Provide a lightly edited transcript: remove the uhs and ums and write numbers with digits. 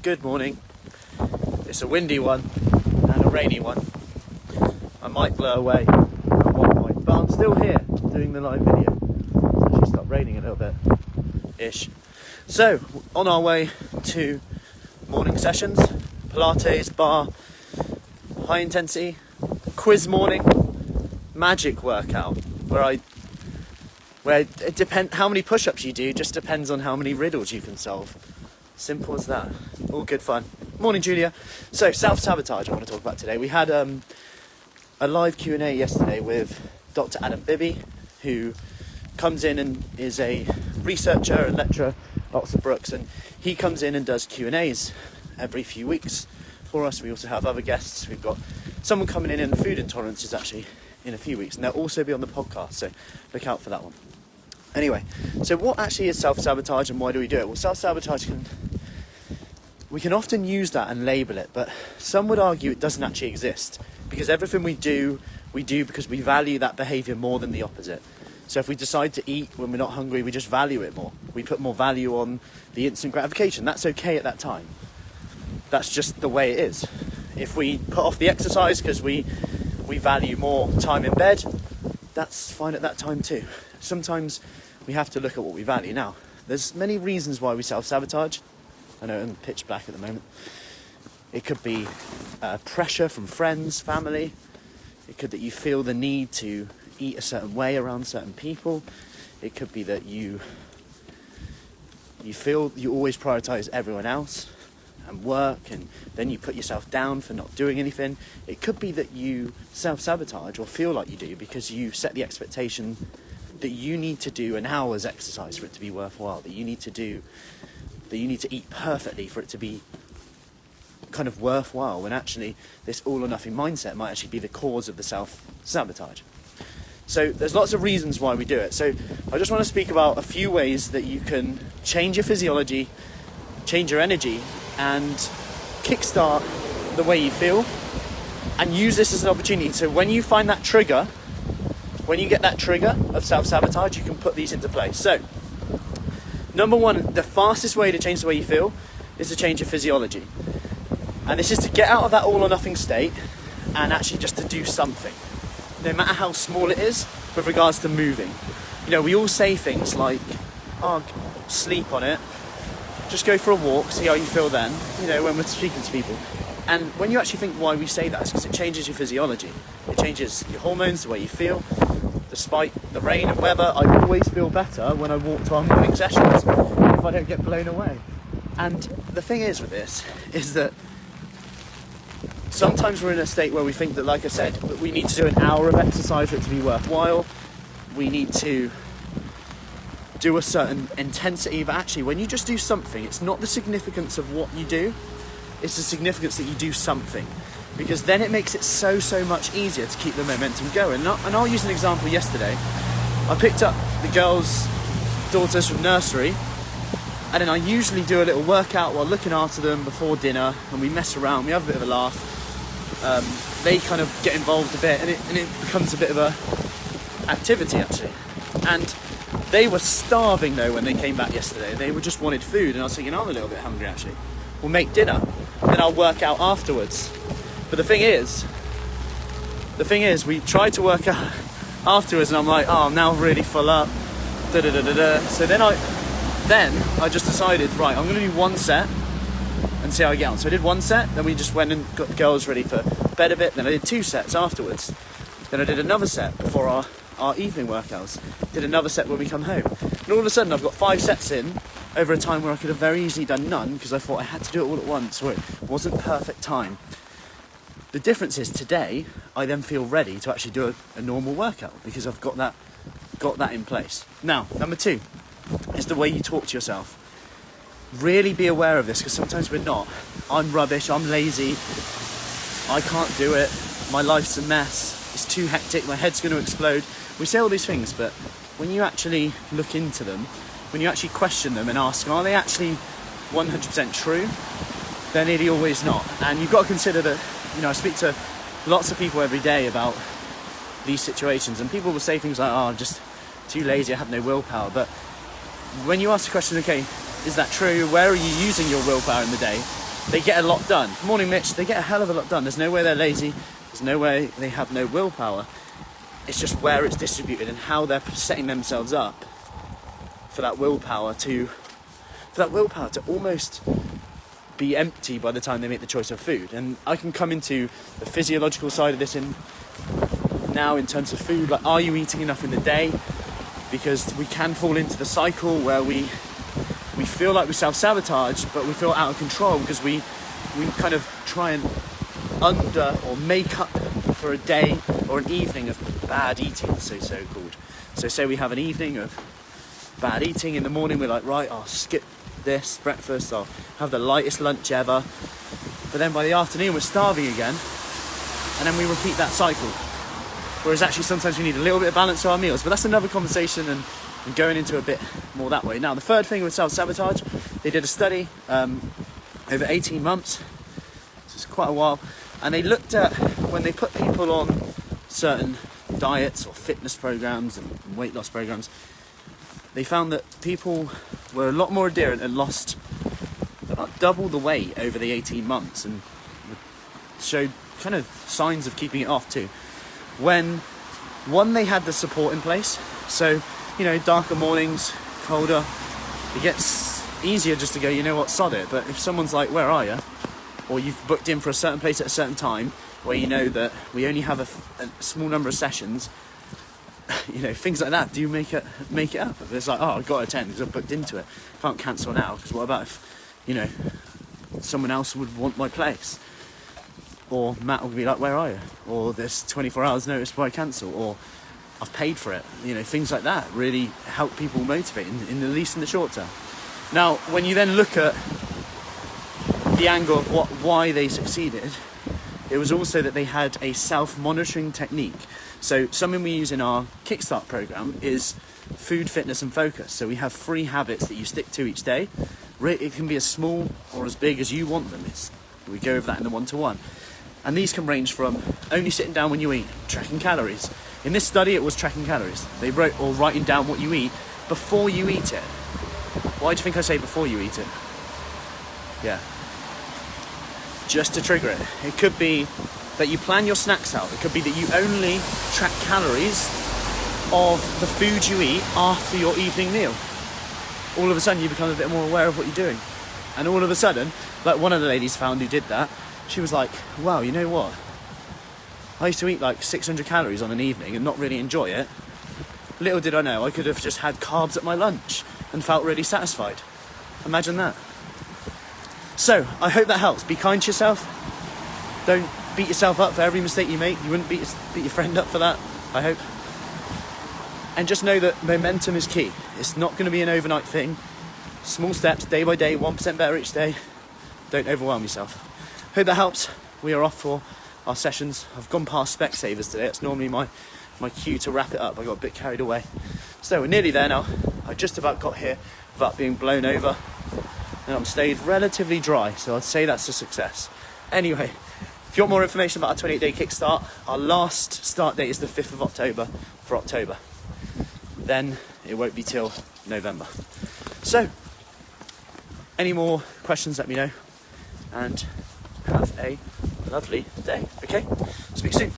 Good morning. It's a windy one and a rainy one. I might blur away at one point, but I'm still here doing the live video. It's actually stopped raining a little bit-ish. So, on our way to morning sessions, Pilates, bar, high intensity, quiz morning, magic workout, where it depends how many push-ups you do, just depends on how many riddles you can solve. Simple as that. All good fun. Morning, Julia. So, self-sabotage I want to talk about today. We had a live Q&A yesterday with Dr. Adam Bibby, who comes in and is a researcher and lecturer at Oxford Brookes, and he comes in and does Q&As every few weeks for us. We also have other guests. We've got someone coming in food intolerance is actually in a few weeks, and they'll also be on the podcast, so look out for that one. Anyway, so what actually is self-sabotage and why do we do it? Well, self-sabotage we can often use that and label it, but some would argue it doesn't actually exist, because everything we do because we value that behaviour more than the opposite. So if we decide to eat when we're not hungry, we just value it more. We put more value on the instant gratification. That's okay at that time. That's just the way it is. If we put off the exercise because we value more time in bed, that's fine at that time too. Sometimes we have to look at what we value. Now, there's many reasons why we self-sabotage. I know I'm pitch black at the moment. It could be pressure from friends, family. It could be that you feel the need to eat a certain way around certain people. It could be that you feel you always prioritise everyone else and work, and then you put yourself down for not doing anything. It could be that you self-sabotage or feel like you do because you set the expectation that you need to do an hour's exercise for it to be worthwhile, that you need to eat perfectly for it to be kind of worthwhile, when actually this all or nothing mindset might actually be the cause of the self-sabotage. So there's lots of reasons why we do it. So I just want to speak about a few ways that you can change your physiology, change your energy, and kickstart the way you feel, and use this as an opportunity. So when you find that trigger, when you get that trigger of self-sabotage, you can put these into place. So, number one, the fastest way to change the way you feel is to change your physiology. And this is to get out of that all or nothing state and actually just to do something, no matter how small it is, with regards to moving. You know, we all say things like, oh, sleep on it, just go for a walk, see how you feel then, you know, when we're speaking to people. And when you actually think why we say that, it's because it changes your physiology. It changes your hormones, the way you feel. Despite the rain and weather, I always feel better when I walk to our morning sessions if I don't get blown away. And the thing is with this, is that sometimes we're in a state where we think that, like I said, that we need to do an hour of exercise for it to be worthwhile. We need to do a certain intensity, but actually when you just do something, it's not the significance of what you do, it's the significance that you do something, because then it makes it so much easier to keep the momentum going. And I'll use an example. Yesterday I picked up the girls' daughters from nursery, and then I usually do a little workout while looking after them before dinner, and we mess around, we have a bit of a laugh. They kind of get involved a bit, and it becomes a bit of a activity actually. And they were starving though when they came back yesterday. They just wanted food, and I was thinking, I'm a little bit hungry actually. We'll make dinner, and then I'll work out afterwards. But the thing is, we tried to work out afterwards, and I'm like, oh, I'm now really full up. So then I just decided, right, I'm going to do one set and see how I get on. So I did one set, then we just went and got the girls ready for bed a bit. Then I did two sets afterwards. Then I did another set before our evening workouts. Did another set when we come home. And all of a sudden I've got 5 sets in over a time where I could have very easily done none, because I thought I had to do it all at once, or it wasn't perfect time. The difference is today I then feel ready to actually do a normal workout because I've got that in place. Now, number 2 is the way you talk to yourself. Really be aware of this, because sometimes we're not. I'm rubbish, I'm lazy, I can't do it, my life's a mess, it's too hectic, my head's going to explode. We say all these things, but when you actually look into them, when you actually question them and ask, are they actually 100% true? They're nearly always not. And you've got to consider that, you know, I speak to lots of people every day about these situations, and people will say things like, oh, I'm just too lazy, I have no willpower. But when you ask the question, okay, is that true? Where are you using your willpower in the day? they get a lot done. Morning Mitch, they get a hell of a lot done. There's no way they're lazy. There's no way they have no willpower. It's just where it's distributed and how they're setting themselves up for that willpower to almost be empty by the time they make the choice of food. And I can come into the physiological side of this now in terms of food. Like, are you eating enough in the day? Because we can fall into the cycle where we feel like we self-sabotage, but we feel out of control because we kind of try and under or make up for a day or an evening of bad eating, so-called. So say we have an evening of bad eating. In the morning we're like, right, I'll skip this breakfast, I'll have the lightest lunch ever. But then by the afternoon we're starving again, and then we repeat that cycle. Whereas actually sometimes we need a little bit of balance to our meals, but that's another conversation and going into a bit more that way. Now, the third thing with self-sabotage, they did a study over 18 months, so it's quite a while, and they looked at when they put people on certain diets or fitness programs and weight loss programs, they found that people were a lot more adherent and lost about double the weight over the 18 months and showed kind of signs of keeping it off too. When, one, they had the support in place, so, you know, darker mornings, colder, it gets easier just to go, you know what, sod it. But if someone's like, where are you? Or you've booked in for a certain place at a certain time where you know that we only have a small number of sessions, you know, things like that, do you make it up? It's like, oh, I've got to attend because I've booked into it. Can't cancel now, because what about if, you know, someone else would want my place? Or Matt will be like, where are you? Or there's 24 hours notice before I cancel, or I've paid for it. You know, things like that really help people motivate, in the least in the short term. Now, when you then look at the angle of why they succeeded, it was also that they had a self-monitoring technique. So something we use in our Kickstart program is food, fitness and focus. So we have 3 habits that you stick to each day. It can be as small or as big as you want them. We go over that in the one-to-one. And these can range from only sitting down when you eat, tracking calories. In this study, it was tracking calories. They wrote, or writing down what you eat before you eat it. Why do you think I say before you eat it? Yeah. Just to trigger it. It could be that you plan your snacks out. It could be that you only track calories of the food you eat after your evening meal. All of a sudden, you become a bit more aware of what you're doing. And all of a sudden, like one of the ladies found who did that, she was like, wow, you know what? I used to eat like 600 calories on an evening and not really enjoy it. Little did I know, I could have just had carbs at my lunch and felt really satisfied. Imagine that. So, I hope that helps. Be kind to yourself. Don't beat yourself up for every mistake you make. You wouldn't beat your friend up for that, I hope. And just know that momentum is key. It's not going to be an overnight thing. Small steps, day by day, 1% better each day. Don't overwhelm yourself. Hope that helps. We are off for our sessions. I've gone past Specsavers today. It's normally my cue to wrap it up. I got a bit carried away. So we're nearly there now. I just about got here without being blown over. And I'm stayed relatively dry, so I'd say that's a success. Anyway, if you want more information about our 28-day Kickstart, our last start date is the 5th of October for October. Then it won't be till November. So, any more questions, let me know. And have a lovely day, okay? Speak soon.